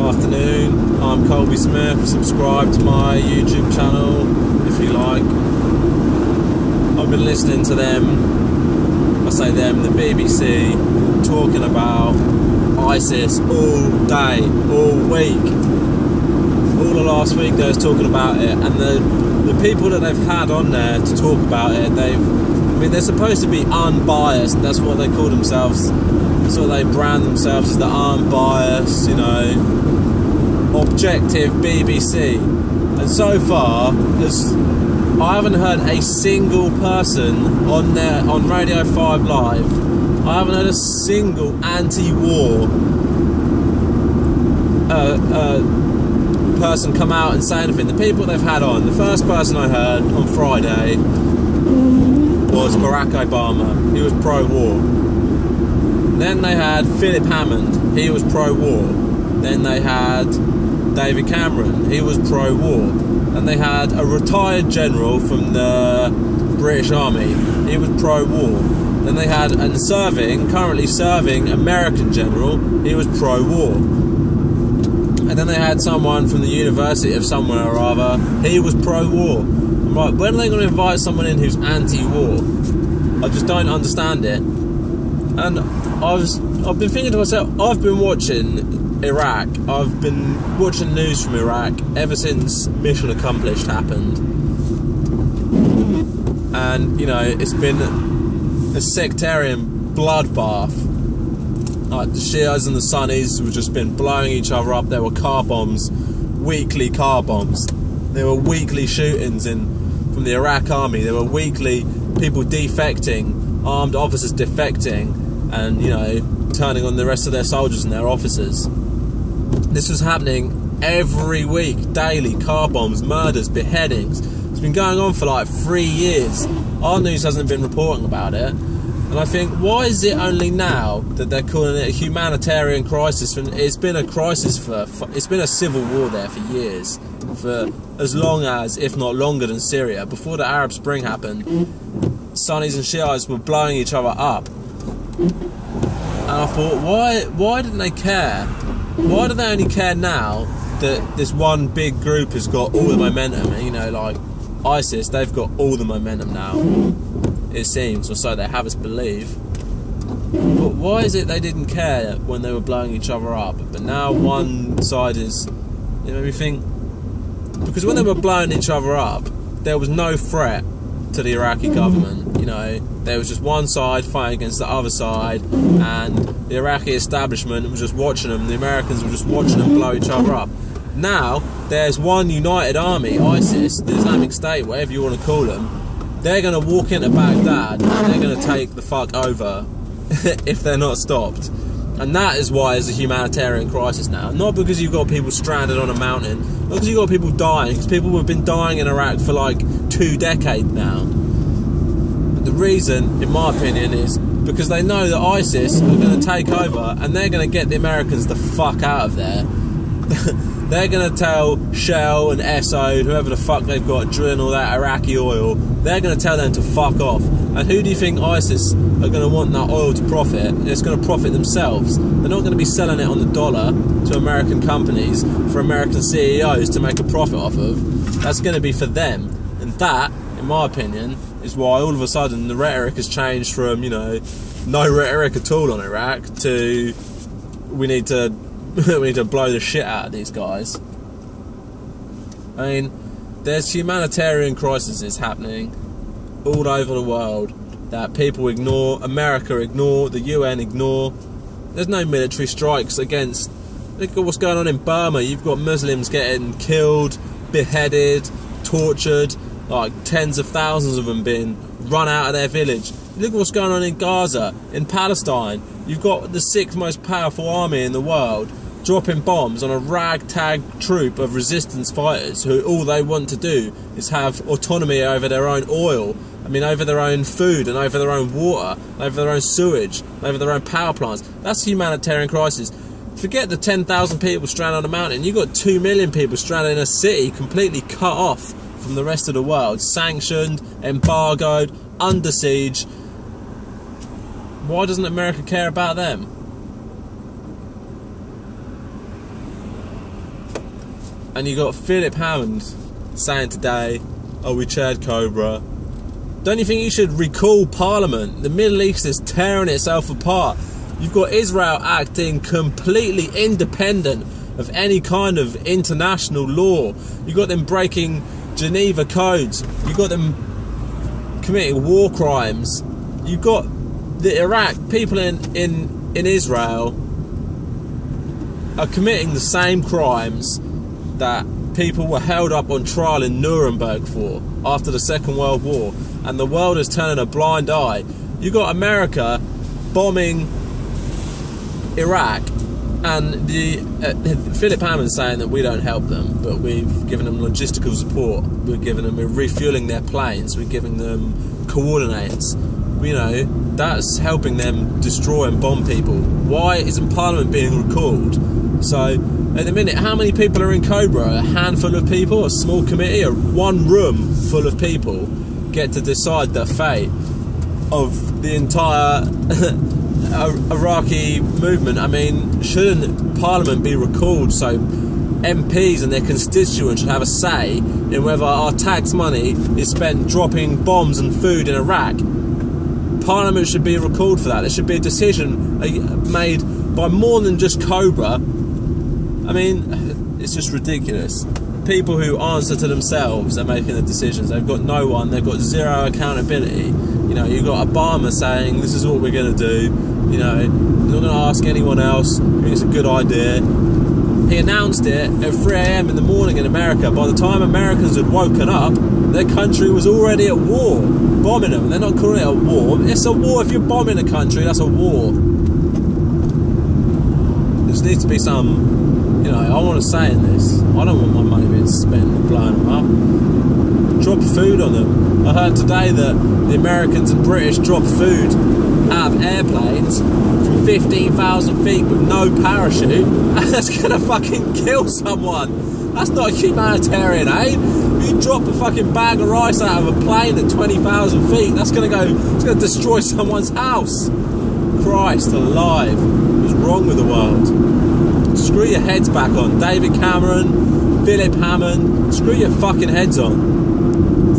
afternoon. I'm Colby Smith. Subscribe to my YouTube channel if you like. I've been listening to them, I say them, the BBC, talking about ISIS all day, all week. All of last week they was talking about it, and the people that they've had on there to talk about it, they're supposed to be unbiased. That's what they call themselves. That's what they brand themselves as, the unbiased, you know, objective BBC. And so far, I haven't heard a single person on there on Radio 5 Live. I haven't heard a single anti-war person come out and say anything. The people they've had on, the first person I heard on Friday was Barack Obama. He was pro-war. Then they had Philip Hammond. He was pro-war. Then they had David Cameron. He was pro-war. And they had a retired general from the British Army. He was pro-war. Then they had a currently serving American general. He was pro-war. And then they had someone from the university of somewhere or other. He was pro-war. I'm like, when are they going to invite someone in who's anti-war? I just don't understand it. And I've been thinking to myself, I've been watching Iraq. I've been watching news from Iraq ever since Mission Accomplished happened. And, you know, it's been a sectarian bloodbath. Like, the Shias and the Sunnis have just been blowing each other up. There were car bombs, weekly car bombs. There were weekly shootings from the Iraq army. There were weekly people defecting, armed officers defecting, and, you know, turning on the rest of their soldiers and their officers. This was happening every week, daily. Car bombs, murders, beheadings. It's been going on for like 3 years. Our news hasn't been reporting about it. And I think, why is it only now that they're calling it a humanitarian crisis? It's been a crisis it's been a civil war there for years. For as long as, if not longer than Syria. Before the Arab Spring happened, Sunnis and Shiites were blowing each other up. And I thought, why didn't they care? Why do they only care now that this one big group has got all the momentum? And, you know, like ISIS, they've got all the momentum now, it seems, or so they have us believe. But why is it they didn't care when they were blowing each other up? But now one side is... It made me think... Because when they were blowing each other up, there was no threat to the Iraqi government. You know, there was just one side fighting against the other side, and the Iraqi establishment was just watching them. The Americans were just watching them blow each other up. Now there's one united army, ISIS, the Islamic State, whatever you want to call them. They're going to walk into Baghdad and they're going to take the fuck over if they're not stopped. And that is why it's a humanitarian crisis now. Not because you've got people stranded on a mountain, not because you've got people dying, because people have been dying in Iraq for like 2 decades now. But the reason, in my opinion, is because they know that ISIS are going to take over and they're going to get the Americans the fuck out of there. They're going to tell Shell and Esso, whoever the fuck they've got drilling all that Iraqi oil, they're going to tell them to fuck off. And who do you think ISIS are going to want that oil to profit? It's going to profit themselves. They're not going to be selling it on the dollar to American companies for American CEOs to make a profit off of. That's going to be for them. And that, in my opinion, is why all of a sudden the rhetoric has changed from, you know, no rhetoric at all on Iraq to we need to blow the shit out of these guys. I mean, there's humanitarian crises happening all over the world that people ignore, America ignore, the UN ignore. There's no military strikes against... Look at what's going on in Burma. You've got Muslims getting killed, beheaded, tortured, like tens of thousands of them being run out of their village. Look at what's going on in Gaza, in Palestine. You've got the 6th most powerful army in the world dropping bombs on a ragtag troop of resistance fighters who all they want to do is have autonomy over their own oil, I mean over their own food and over their own water, over their own sewage, over their own power plants. That's a humanitarian crisis. Forget the 10,000 people stranded on a mountain. You've got 2 million people stranded in a city completely cut off from the rest of the world, sanctioned, embargoed, under siege. Why doesn't America care about them? And you got Philip Hammond saying today, oh, we chaired Cobra. Don't you think you should recall Parliament? The Middle East is tearing itself apart. You've got Israel acting completely independent of any kind of international law. You've got them breaking Geneva codes. You've got them committing war crimes. You've got the Iraq people in Israel are committing the same crimes that people were held up on trial in Nuremberg for after the Second World War, and the world is turning a blind eye. You got America bombing Iraq, and the Philip Hammond saying that we don't help them, but we've given them logistical support. We're refueling their planes. We're giving them coordinates. You know, that's helping them destroy and bomb people. Why isn't Parliament being recalled? So, at the minute, how many people are in Cobra? A handful of people? A small committee? Or one room full of people get to decide the fate of the entire Iraqi movement? I mean, shouldn't Parliament be recalled so MPs and their constituents should have a say in whether our tax money is spent dropping bombs and food in Iraq? Parliament should be recalled for that. There should be a decision made by more than just Cobra. I mean, it's just ridiculous. People who answer to themselves are making the decisions. They've got no one. They've got zero accountability. You know, you've got Obama saying, this is what we're going to do. You know, they're not going to ask anyone else. I think it's a good idea. He announced it at 3 AM in the morning in America. By the time Americans had woken up, their country was already at war, bombing them. They're not calling it a war. It's a war. If you're bombing a country, that's a war. There needs to be some, you know, I want to say in this, I don't want my money being spent blowing them up. Drop food on them. I heard today that the Americans and British dropped food out of airplanes from 15,000 feet with no parachute. That's gonna fucking kill someone. That's not humanitarian aid. You drop a fucking bag of rice out of a plane at 20,000 feet, that's gonna it's gonna destroy someone's house. Christ alive. What's wrong with the world? Screw your heads back on. David Cameron, Philip Hammond, screw your fucking heads on.